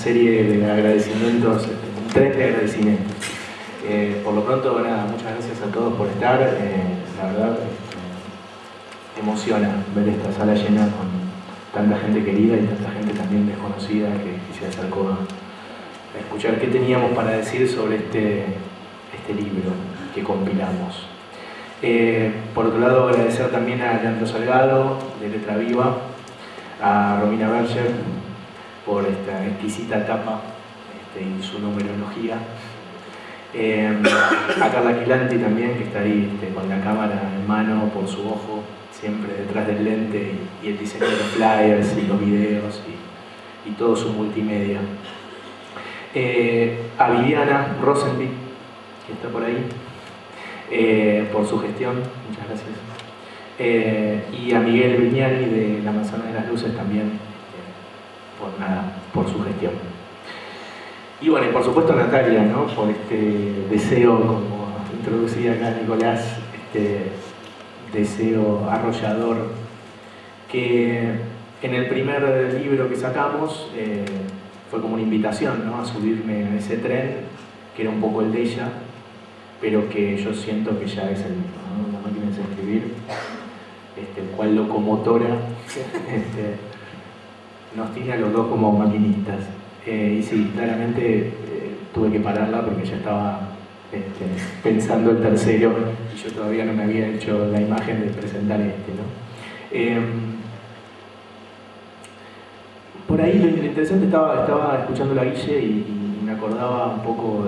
serie de agradecimientos, un tren de agradecimientos. Por lo pronto, nada, muchas gracias a todos por estar. La verdad, emociona ver esta sala llena con tanta gente querida y tanta gente también desconocida que se acercó a escuchar qué teníamos para decir sobre este libro que compilamos. Por otro lado, agradecer también a Leandro Salgado, de Letra Viva, a Romina Berger por esta exquisita tapa y su numerología, a Carla Quilanti también, que está ahí con la cámara en mano, por su ojo, siempre detrás del lente, y el diseño de los flyers y los videos y todo su multimedia. A Viviana Rosenby, que está por ahí, por su gestión, muchas gracias. Y a Miguel Viñani de La Manzana de las Luces también, por su gestión. Y bueno, y por supuesto a Natalia, ¿no? Por este deseo, como introducía acá Nicolás, este deseo arrollador, que en el primer libro que sacamos fue como una invitación, ¿no? A subirme a ese tren, que era un poco el de ella, pero que yo siento que ya es el mismo, ¿no? La máquina de escribir, el cual locomotora nos tiene a los dos como maquinistas. Y sí, claramente tuve que pararla porque ya estaba pensando el tercero y yo todavía no me había hecho la imagen de presentar ¿no? Por ahí lo interesante, estaba escuchando la Guille y me acordaba un poco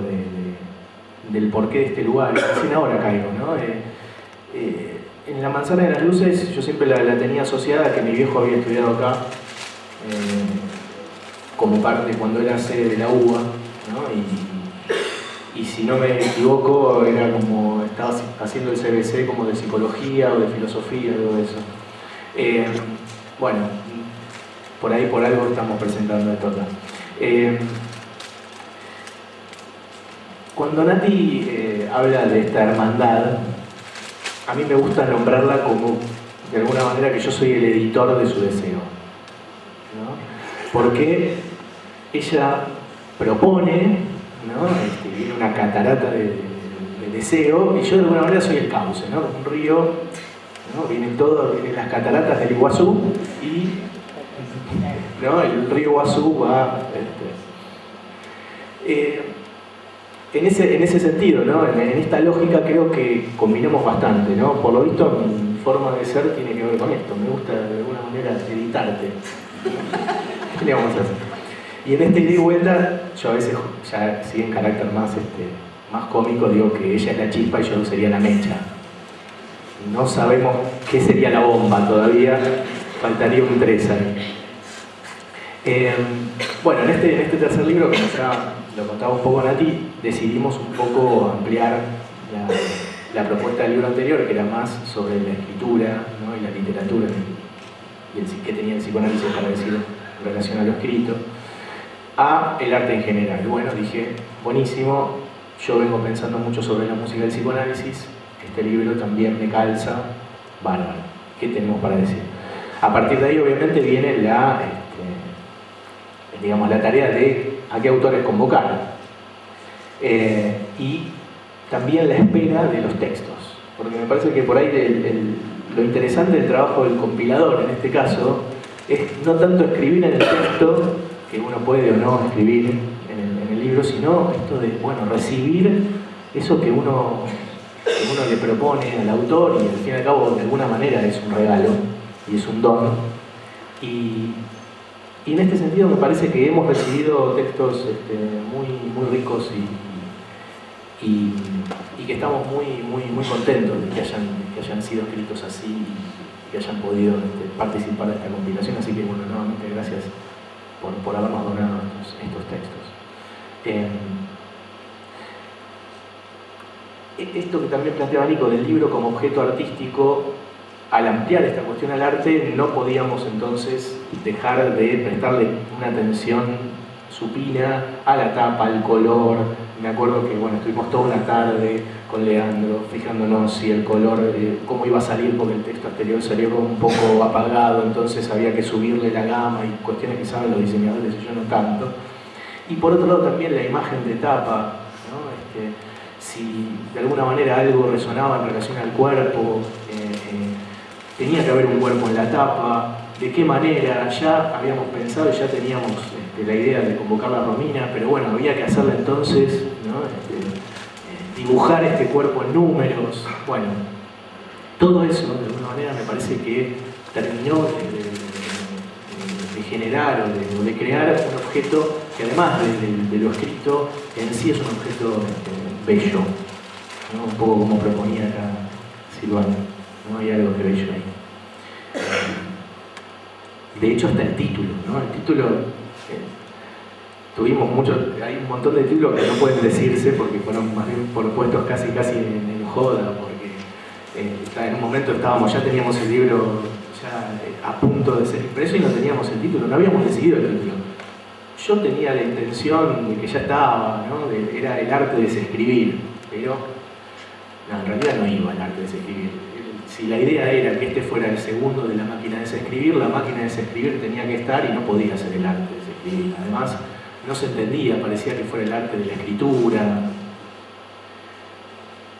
del porqué de este lugar, recién ahora caigo, ¿no? En La Manzana de las Luces yo siempre la tenía asociada a que mi viejo había estudiado acá, como parte cuando era sede de la UBA, ¿no? Y si no me equivoco, era como estaba haciendo el CBC como de psicología o de filosofía, todo eso. Bueno, por ahí por algo estamos presentando esto acá. Cuando Nati habla de esta hermandad, a mí me gusta nombrarla como, de alguna manera, que yo soy el editor de su deseo, ¿no? Porque ella propone, ¿no? Viene una catarata de deseo y yo de alguna manera soy el cauce, ¿no? Un río, ¿no? Vienen las cataratas del Iguazú y, ¿no? El río Iguazú va en ese sentido, ¿no? En esta lógica creo que combinamos bastante, ¿no? Por lo visto mi forma de ser tiene que ver con esto, me gusta de alguna manera editarte. ¿Qué le vamos a hacer? Y en este ida y vuelta, yo a veces, ya sí en carácter más cómico, digo que ella es la chispa y yo sería la mecha. No sabemos qué sería la bomba todavía, faltaría un 3 ahí. Bueno, en este tercer libro, como ya lo contaba un poco Nati, decidimos un poco ampliar la propuesta del libro anterior, que era más sobre la escritura, ¿no? Y la literatura, y qué tenía el psicoanálisis para decir en relación a lo escrito, a el arte en general. Bueno, dije, buenísimo, yo vengo pensando mucho sobre la música del psicoanálisis, este libro también me calza, bárbaro, ¿qué tenemos para decir? A partir de ahí obviamente viene digamos, la tarea de a qué autores convocar, y también la espera de los textos, porque me parece que por ahí lo interesante del trabajo del compilador en este caso es no tanto escribir en el texto que uno puede o no escribir en el libro, sino esto de, bueno, recibir eso que uno le propone al autor, y al fin y al cabo de alguna manera es un regalo y es un don. Y en este sentido me parece que hemos recibido textos muy ricos y que estamos muy contentos de que hayan sido escritos así y que hayan podido participar de esta compilación. Así que, bueno, nuevamente gracias por habernos donado estos textos. Esto que también planteaba Nico del libro como objeto artístico, al ampliar esta cuestión al arte, no podíamos entonces dejar de prestarle una atención supina a la tapa, al color. Me acuerdo que, bueno, estuvimos toda una tarde con Leandro fijándonos si el color, cómo iba a salir, porque el texto anterior salió como un poco apagado, entonces había que subirle la gama y cuestiones que saben los diseñadores y yo no tanto. Y por otro lado también la imagen de tapa, ¿no? Si de alguna manera algo resonaba en relación al cuerpo, tenía que haber un cuerpo en la tapa, de qué manera, ya habíamos pensado y ya teníamos la idea de convocar la Romina, pero bueno, había que hacerla entonces, ¿no? Dibujar este cuerpo en números, bueno, todo eso de alguna manera me parece que terminó de generar o de crear un objeto que además de lo escrito en sí es un objeto bello, ¿no? Un poco como proponía acá Silvano, ¿no? Hay algo de bello ahí. De hecho hasta el título, ¿no? El título, tuvimos muchos, hay un montón de títulos que no pueden decirse porque fueron más bien propuestos casi en joda, porque en un momento ya teníamos el libro ya a punto de ser impreso y no teníamos el título, no habíamos decidido el título. Yo tenía la intención de que ya estaba, ¿no? Era el arte de desescribir, pero no, en realidad no iba el arte de desescribir. Si la idea era que este fuera el segundo de la máquina de desescribir, la máquina de desescribir tenía que estar y no podía ser el arte de desescribir. Además, no se entendía, parecía que fuera el arte de la escritura.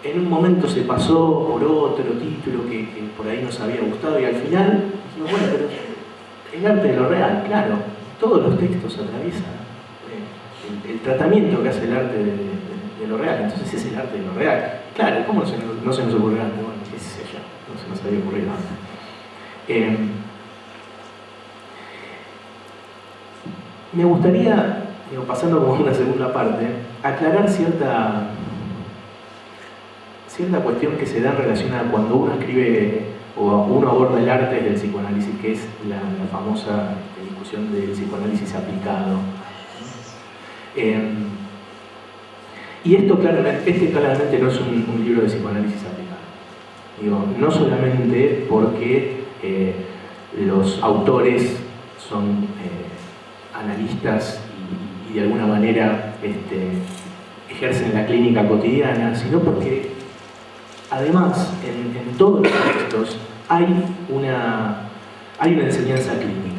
En un momento se pasó por otro título que por ahí nos había gustado y al final dijimos, bueno, pero el arte de lo real, claro, todos los textos atraviesan el tratamiento que hace el arte de lo real, entonces es el arte de lo real. Claro, ¿cómo no se nos ocurrió antes? Bueno, qué sé yo, no se nos había ocurrido antes. Me gustaría, pasando como una segunda parte, aclarar cierta cuestión que se da en relación a cuando uno escribe o uno aborda el arte del psicoanálisis, que es la famosa discusión del psicoanálisis aplicado. Y esto claramente no es un libro de psicoanálisis aplicado. No solamente porque los autores son analistas y de alguna manera ejercen la clínica cotidiana, sino porque además en todos los textos hay una enseñanza clínica.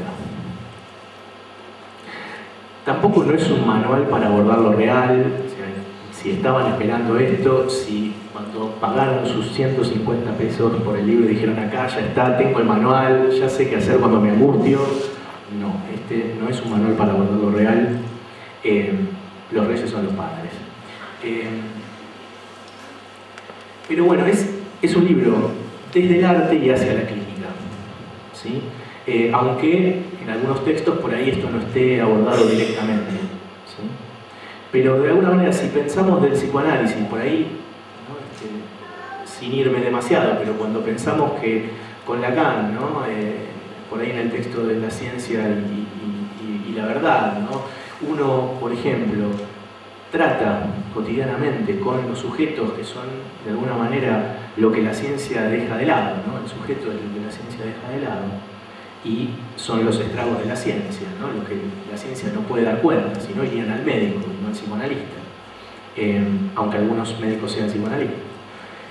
Tampoco no es un manual para abordar lo real. O sea, si estaban esperando esto, si cuando pagaron sus 150 pesos por el libro dijeron acá ya está, tengo el manual, ya sé qué hacer cuando me angustio. No, este no es un manual para abordar lo real. Los reyes son los padres. Pero bueno, es un libro desde el arte y hacia la clínica, ¿sí? Aunque en algunos textos por ahí esto no esté abordado directamente, ¿sí? Pero de alguna manera, si pensamos del psicoanálisis, por ahí, ¿no? Sin irme demasiado, pero cuando pensamos que con Lacan, ¿no? Por ahí en el texto de la ciencia y la verdad, ¿no? Uno, por ejemplo, trata cotidianamente con los sujetos que son de alguna manera lo que la ciencia deja de lado, ¿no? El sujeto es lo que la ciencia deja de lado y son los estragos de la ciencia, ¿no? Lo que la ciencia no puede dar cuenta, si no irían al médico y no al psicoanalista, aunque algunos médicos sean psicoanalistas.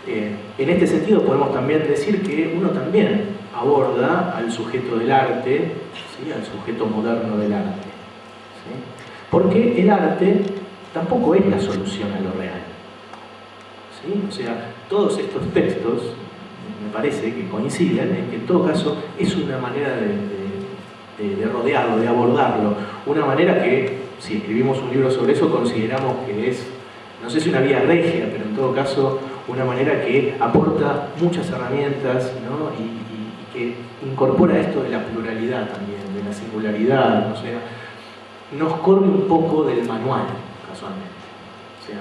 En este sentido podemos también decir que uno también aborda al sujeto del arte, ¿sí? Al sujeto moderno del arte, ¿sí? Porque el arte tampoco es la solución a lo real, ¿sí? O sea, todos estos textos me parece que coinciden en que en todo caso es una manera de rodearlo, de abordarlo, una manera que si escribimos un libro sobre eso consideramos que es, no sé si una vía regia, pero en todo caso una manera que aporta muchas herramientas, ¿no? y que incorpora esto de la pluralidad también, de la singularidad, o sea, nos corre un poco del manual, casualmente. O sea,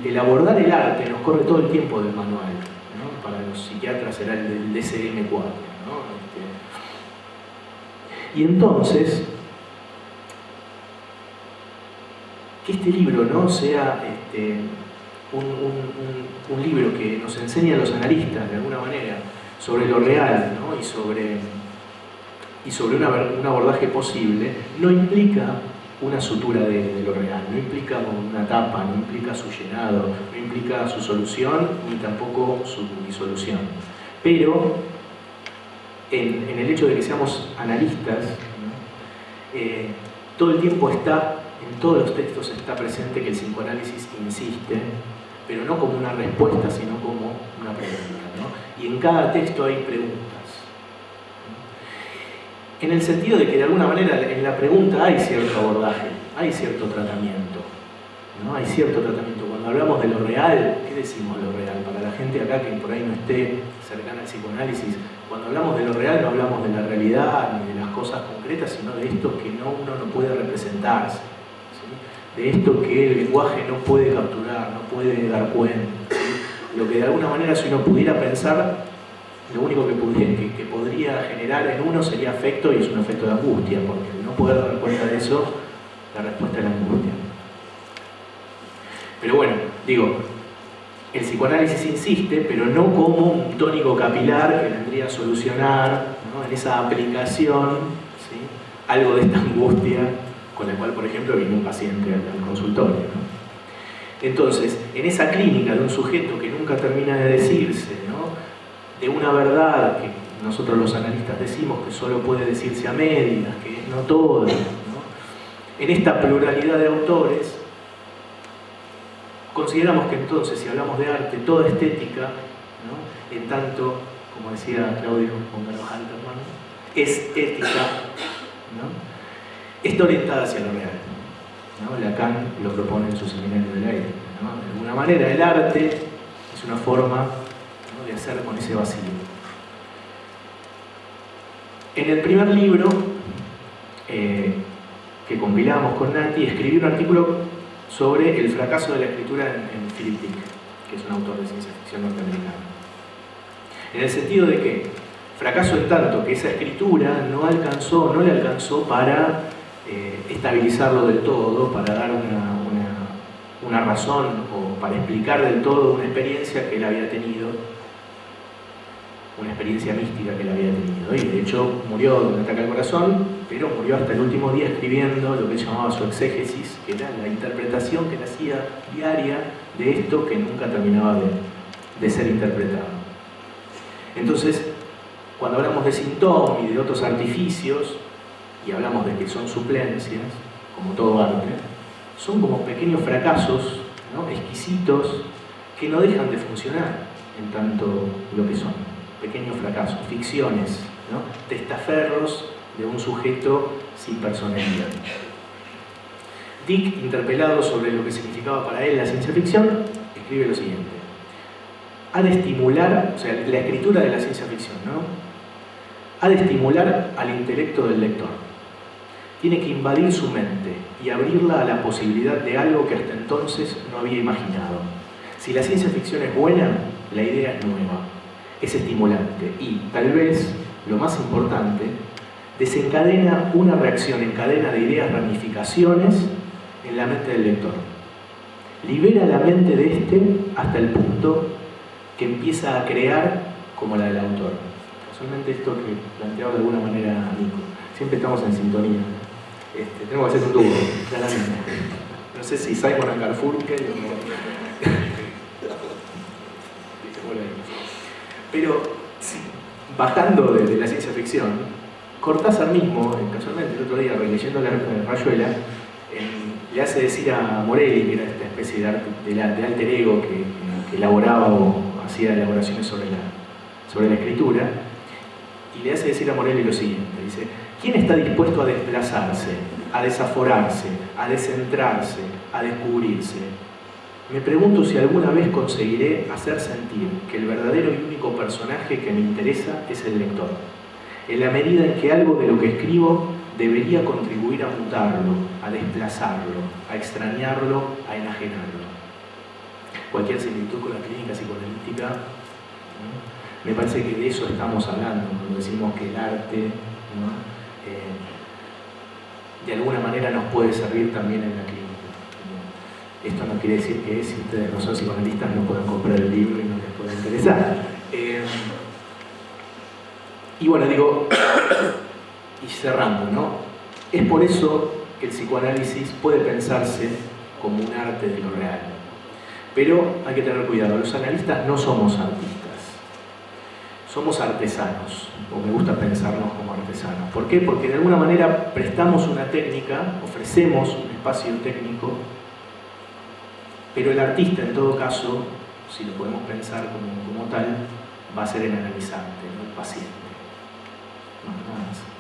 el abordar el arte nos corre todo el tiempo del manual, ¿no? Para los psiquiatras será el del DSM-4, ¿no? Y entonces, que este libro, ¿no? sea un libro que nos enseñe a los analistas, de alguna manera, sobre lo real, ¿no? y sobre un abordaje posible, no implica una sutura de lo real, no implica una tapa, no implica su llenado, no implica su solución, ni tampoco su disolución. Pero en el hecho de que seamos analistas, ¿no? Todo el tiempo está en todos los textos está presente que el psicoanálisis insiste, pero no como una respuesta, sino como una pregunta, ¿no? Y en cada texto hay preguntas. En el sentido de que de alguna manera en la pregunta hay cierto abordaje, hay cierto tratamiento, ¿no? Hay cierto tratamiento. Cuando hablamos de lo real, ¿qué decimos lo real? Para la gente acá que por ahí no esté cercana al psicoanálisis, cuando hablamos de lo real no hablamos de la realidad ni de las cosas concretas, sino de esto que uno no puede representarse, ¿sí? De esto que el lenguaje no puede capturar, no puede dar cuenta, ¿sí? Lo que de alguna manera, si uno pudiera pensar, lo único que podría generar en uno sería afecto, y es un afecto de angustia, porque al no poder dar cuenta de eso, la respuesta es la angustia. Pero bueno, digo, el psicoanálisis insiste, pero no como un tónico capilar que vendría a solucionar, ¿no?, en esa aplicación, ¿sí?, algo de esta angustia con la cual, por ejemplo, viene un paciente al consultorio, ¿no? Entonces, en esa clínica de un sujeto que nunca termina de decirse, ¿no?, de una verdad que nosotros los analistas decimos que solo puede decirse a medias, que es no todo, ¿no?, en esta pluralidad de autores, consideramos que entonces, si hablamos de arte, toda estética, ¿no?, en tanto, como decía Claudio Halterman, es ética, ¿no?, está orientada hacia lo real, ¿no? Lacan lo propone en su seminario del aire, ¿no? De alguna manera el arte es una forma, ¿no?, de hacer con ese vacío. En el primer libro que compilamos con Nati, escribí un artículo sobre el fracaso de la escritura en Philip Dick, que es un autor de ciencia ficción norteamericano. En el sentido de que fracaso en tanto que esa escritura no le alcanzó para estabilizarlo del todo, para dar una razón o para explicar del todo una experiencia que él había tenido, una experiencia mística que él había tenido. Y de hecho murió de un ataque al corazón, pero murió hasta el último día escribiendo lo que él llamaba su exégesis, que era la interpretación que él hacía diaria de esto que nunca terminaba de ser interpretado. Entonces, cuando hablamos de síntoma y de otros artificios, y hablamos de que son suplencias, como todo arte, son como pequeños fracasos, ¿no?, exquisitos, que no dejan de funcionar en tanto lo que son. Pequeños fracasos, ficciones, ¿no?, testaferros de un sujeto sin personalidad. Dick, interpelado sobre lo que significaba para él la ciencia ficción, escribe lo siguiente: ha de estimular, o sea, la escritura de la ciencia ficción, ¿no?, ha de estimular al intelecto del lector. Tiene que invadir su mente y abrirla a la posibilidad de algo que hasta entonces no había imaginado. Si la ciencia ficción es buena, la idea es nueva, es estimulante y, tal vez, lo más importante, desencadena una reacción en cadena de ideas ramificaciones en la mente del lector. Libera la mente de éste hasta el punto que empieza a crear como la del autor. Casualmente esto que planteaba de alguna manera Nico. Siempre estamos en sintonía. Tenemos que hacer un dúo, claramente. No sé si Simon and Garfunkel o... Pero, sí, bajando de la ciencia ficción, Cortázar mismo, casualmente el otro día, releyendo la Rayuela, le hace decir a Morelli, que era esta especie de alter ego que elaboraba o hacía elaboraciones sobre la escritura, y le hace decir a Morelli lo siguiente, dice: ¿quién está dispuesto a desplazarse, a desaforarse, a descentrarse, a descubrirse? Me pregunto si alguna vez conseguiré hacer sentir que el verdadero y único personaje que me interesa es el lector, en la medida en que algo de lo que escribo debería contribuir a mutarlo, a desplazarlo, a extrañarlo, a enajenarlo. Cualquier similitud con la clínica psicoanalítica, ¿no?, me parece que de eso estamos hablando cuando decimos que el arte, ¿no?, de alguna manera nos puede servir también en la clínica. Esto no quiere decir que si ustedes no son psicoanalistas no puedan comprar el libro y no les pueda interesar. Y bueno, digo, y cerrando, ¿no?, es por eso que el psicoanálisis puede pensarse como un arte de lo real. Pero hay que tener cuidado, los analistas no somos artistas. Somos artesanos, o me gusta pensarnos como artesanos. ¿Por qué? Porque de alguna manera prestamos una técnica, ofrecemos una espacio técnico, pero el artista en todo caso, si lo podemos pensar como tal, va a ser el analizante, no el paciente. No, nada más.